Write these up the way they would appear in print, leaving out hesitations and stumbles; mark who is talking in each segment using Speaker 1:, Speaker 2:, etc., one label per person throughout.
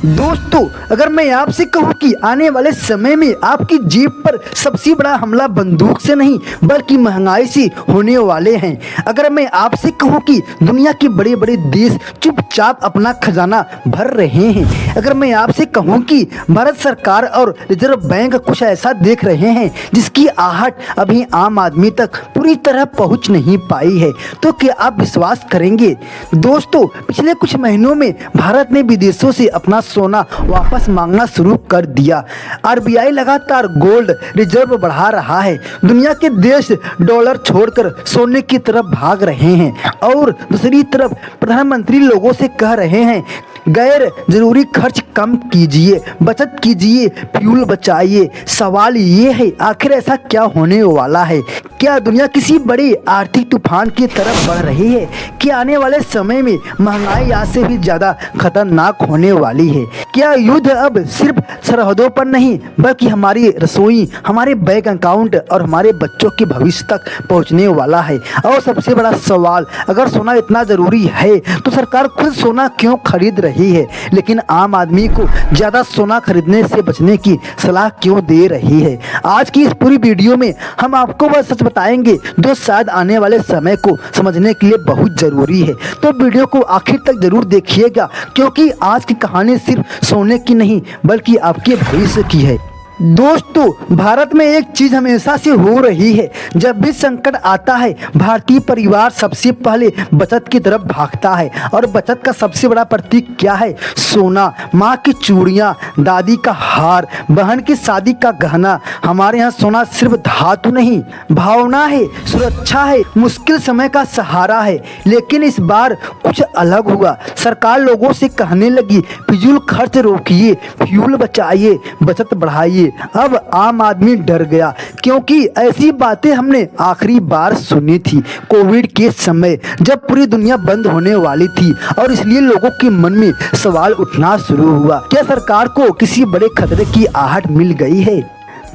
Speaker 1: दोस्तों, अगर मैं आपसे कहूं कि आने वाले समय में आपकी जेब पर सबसे बड़ा हमला बंदूक से नहीं बल्कि महंगाई से होने वाले हैं। अगर मैं आपसे कहूं कि दुनिया के बड़े बड़े देश चुपचाप अपना खजाना भर रहे हैं, अगर मैं आपसे कहूं कि भारत सरकार और रिजर्व बैंक कुछ ऐसा देख रहे हैं जिसकी आहट अभी आम आदमी तक पूरी तरह पहुंच नहीं पाई है, तो क्या आप विश्वास करेंगे? दोस्तों, पिछले कुछ महीनों में भारत ने विदेशों से अपना सोना वापस मांगना शुरू कर दिया। आरबीआई लगातार गोल्ड रिजर्व बढ़ा रहा है। दुनिया के देश डॉलर छोड़कर सोने की तरफ भाग रहे हैं और दूसरी तरफ प्रधानमंत्री लोगों से कह रहे हैं गैर जरूरी खर्च कम कीजिए, बचत कीजिए, फ्यूल बचाइए। सवाल ये है, आखिर ऐसा क्या होने वाला है? क्या दुनिया किसी बड़े आर्थिक तूफान की तरफ बढ़ रही है? क्या आने वाले समय में महंगाई आज से भी ज्यादा खतरनाक होने वाली है? क्या युद्ध अब सिर्फ सरहदों पर नहीं बल्कि हमारी रसोई, हमारे बैंक अकाउंट और हमारे बच्चों के भविष्य तक पहुंचने वाला है? और सबसे बड़ा सवाल, अगर सोना इतना जरूरी है तो सरकार खुद सोना क्यों खरीद रही है, लेकिन आम आदमी को ज्यादा सोना खरीदने से बचने की सलाह क्यों दे रही है? आज की इस पूरी वीडियो में हम आपको वह सच बताएंगे जो शायद आने वाले समय को समझने के लिए बहुत जरूरी है। तो वीडियो को आखिर तक जरूर देखिएगा, क्योंकि आज की कहानी सिर्फ सोने की नहीं बल्कि आपके भविष्य की है। दोस्तों, भारत में एक चीज हमेशा से हो रही है, जब भी संकट आता है भारतीय परिवार सबसे पहले बचत की तरफ भागता है। और बचत का सबसे बड़ा प्रतीक क्या है? सोना। माँ की चूड़ियाँ, दादी का हार, बहन की शादी का गहना। हमारे यहाँ सोना सिर्फ धातु नहीं, भावना है, सुरक्षा है, मुश्किल समय का सहारा है। लेकिन इस बार कुछ अलग हुआ। सरकार लोगों से कहने लगी फिजूल खर्च रोकिए, फ्यूल बचाइए, बचत बढ़ाइए। अब आम आदमी डर गया, क्योंकि ऐसी बातें हमने आखिरी बार सुनी थी कोविड के समय, जब पूरी दुनिया बंद होने वाली थी। और इसलिए लोगों के मन में सवाल उठना शुरू हुआ, क्या सरकार को किसी बड़े खतरे की आहट मिल गई है?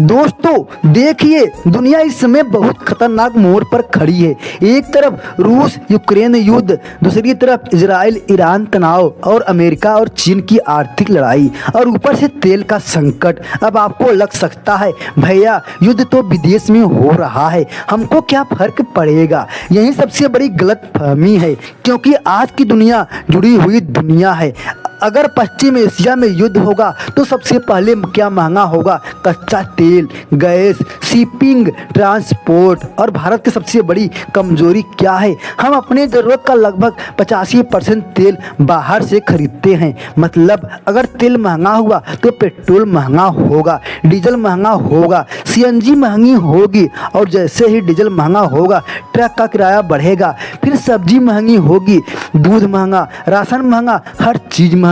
Speaker 1: दोस्तों, देखिए, दुनिया इस समय बहुत खतरनाक मोड़ पर खड़ी है। एक तरफ रूस यूक्रेन युद्ध, दूसरी तरफ इजराइल ईरान तनाव और अमेरिका और चीन की आर्थिक लड़ाई, और ऊपर से तेल का संकट। अब आपको लग सकता है भैया, युद्ध तो विदेश में हो रहा है, हमको क्या फर्क पड़ेगा? यही सबसे बड़ी गलतफहमी है, क्योंकि आज की दुनिया जुड़ी हुई दुनिया है। अगर पश्चिम एशिया में युद्ध होगा तो सबसे पहले क्या महंगा होगा? कच्चा तेल, गैस, शिपिंग, ट्रांसपोर्ट। और भारत की सबसे बड़ी कमजोरी क्या है? हम अपने ज़रूरत का लगभग 85% तेल बाहर से खरीदते हैं। मतलब अगर तेल महंगा हुआ तो पेट्रोल महंगा होगा, डीजल महंगा होगा, सीएनजी महंगी होगी, और जैसे ही डीजल महंगा होगा ट्रक का किराया बढ़ेगा, फिर सब्जी महंगी होगी, दूध महंगा, राशन महंगा, हर चीज़ महंगी।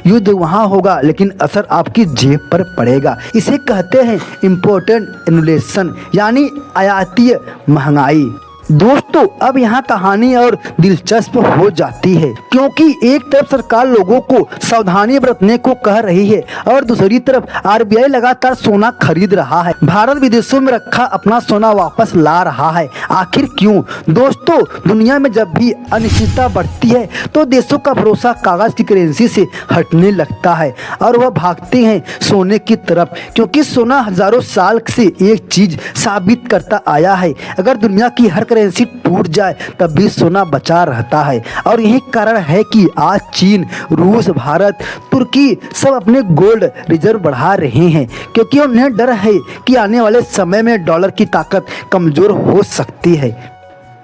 Speaker 1: युद्ध वहां होगा लेकिन असर आपकी जेब पर पड़ेगा। इसे कहते हैं इम्पोर्टेंट इन्फ्लेशन, यानी आयातीय महंगाई। दोस्तों, अब यहाँ कहानी और दिलचस्प हो जाती है, क्योंकि एक तरफ सरकार लोगों को सावधानी बरतने को कह रही है और दूसरी तरफ आरबीआई लगातार सोना खरीद रहा है। भारत विदेशों में रखा अपना सोना वापस ला रहा है। आखिर क्यों? दोस्तों, दुनिया में जब भी अनिश्चितता बढ़ती है तो देशों का भरोसा कागज की करेंसी से हटने लगता है और वह भागते हैं सोने की तरफ, क्योंकि सोना हजारों साल से एक चीज साबित करता आया है, अगर दुनिया की हर करेंसी टूट जाए तब भी सोना बचा रहता है। और यही कारण है कि आज चीन, रूस, भारत, तुर्की सब अपने गोल्ड रिजर्व बढ़ा रहे हैं, क्योंकि उन्हें डर है कि आने वाले समय में डॉलर की ताकत कमजोर हो सकती है।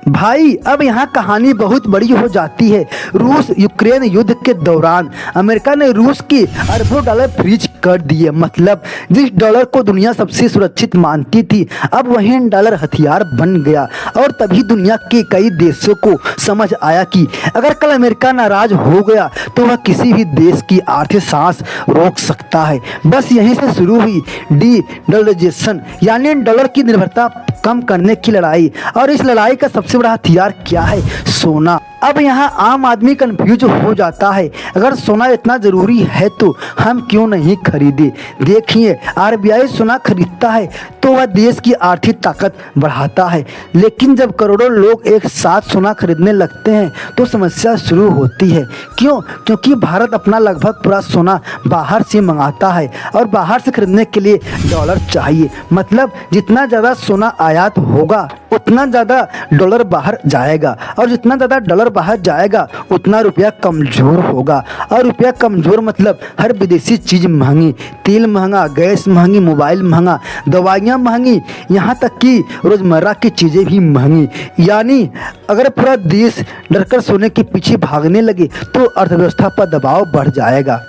Speaker 1: भाई, अब यहाँ कहानी बहुत बड़ी हो जाती है। रूस यूक्रेन युद्ध के दौरान अमेरिका ने रूस की अरबों डॉलर फ्रीज कर दिए। मतलब जिस डॉलर को दुनिया सबसे सुरक्षित मानती थी, अब वही डॉलर हथियार बन गया। और तभी दुनिया के कई देशों को समझ आया कि अगर कल अमेरिका नाराज हो गया तो वह किसी भी देश की आर्थिक सांस रोक सकता है। बस यहीं से शुरू हुई डी डॉलराइजेशन, यानी डॉलर की निर्भरता कम करने की लड़ाई। और इस लड़ाई का सबसे बड़ा हथियार क्या है? सोना। अब यहाँ आम आदमी कंफ्यूज हो जाता है, अगर सोना इतना ज़रूरी है तो हम क्यों नहीं खरीदे। देखिए, आरबीआई सोना खरीदता है तो वह देश की आर्थिक ताकत बढ़ाता है, लेकिन जब करोड़ों लोग एक साथ सोना खरीदने लगते हैं तो समस्या शुरू होती है। क्यों? क्योंकि भारत अपना लगभग पूरा सोना बाहर से मंगाता है और बाहर से खरीदने के लिए डॉलर चाहिए। मतलब जितना ज़्यादा सोना आयात होगा उतना ज़्यादा डॉलर बाहर जाएगा, और जितना ज़्यादा डॉलर बाहर जाएगा उतना रुपया कमज़ोर होगा, और रुपया कमज़ोर मतलब हर विदेशी चीज़ महंगी, तेल महंगा, गैस महंगी, मोबाइल महंगा, दवाइयाँ महंगी, यहाँ तक कि रोज़मर्रा की चीज़ें भी महंगी। यानी अगर पूरा देश डरकर सोने के पीछे भागने लगे तो अर्थव्यवस्था पर दबाव बढ़ जाएगा।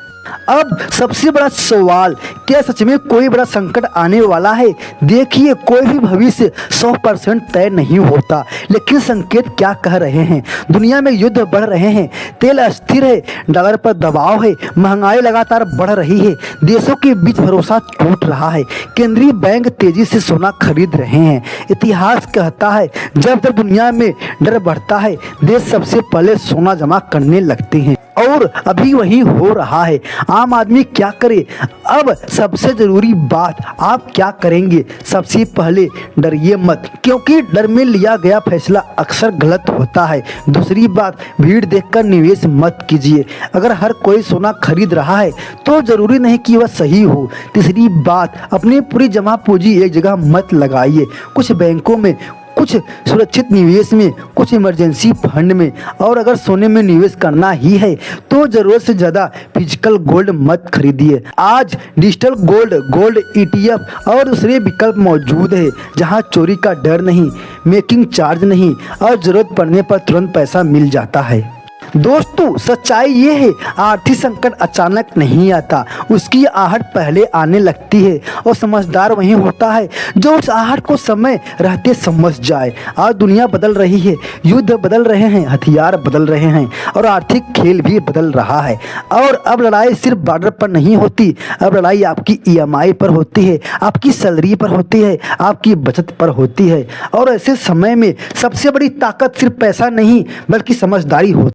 Speaker 1: अब सबसे बड़ा सवाल, क्या सच में कोई बड़ा संकट आने वाला है? देखिए, कोई भी भविष्य 100% तय नहीं होता, लेकिन संकेत क्या कह रहे हैं? दुनिया में युद्ध बढ़ रहे हैं, तेल अस्थिर है, डॉलर पर दबाव है, महंगाई लगातार बढ़ रही है, देशों के बीच भरोसा टूट रहा है, केंद्रीय बैंक तेजी से सोना खरीद रहे हैं। इतिहास कहता है, जब जब दुनिया में डर बढ़ता है देश सबसे पहले सोना जमा करने लगते हैं, और अभी वही हो रहा है। आम आदमी क्या करे? अब सबसे ज़रूरी बात, आप क्या करेंगे? सबसे पहले डरिए मत, क्योंकि डर में लिया गया फैसला अक्सर गलत होता है। दूसरी बात, भीड़ देखकर निवेश मत कीजिए। अगर हर कोई सोना खरीद रहा है तो ज़रूरी नहीं कि वह सही हो। तीसरी बात, अपनी पूरी जमा पूंजी एक जगह मत लगाइए। कुछ बैंकों में, कुछ सुरक्षित निवेश में, कुछ इमरजेंसी फंड में, और अगर सोने में निवेश करना ही है तो ज़रूरत से ज़्यादा फिजिकल गोल्ड मत खरीदिए। आज डिजिटल गोल्ड ETF और दूसरे विकल्प मौजूद है जहां चोरी का डर नहीं, मेकिंग चार्ज नहीं, और ज़रूरत पड़ने पर तुरंत पैसा मिल जाता है। दोस्तों, सच्चाई ये है, आर्थिक संकट अचानक नहीं आता, उसकी आहट पहले आने लगती है, और समझदार वही होता है जो उस आहट को समय रहते समझ जाए। आज दुनिया बदल रही है, युद्ध बदल रहे हैं, हथियार बदल रहे हैं, और आर्थिक खेल भी बदल रहा है। और अब लड़ाई सिर्फ बॉर्डर पर नहीं होती, अब लड़ाई आपकी EMI पर होती है, आपकी सैलरी पर होती है, आपकी बचत पर होती है। और ऐसे समय में सबसे बड़ी ताकत सिर्फ पैसा नहीं बल्कि समझदारी होती है।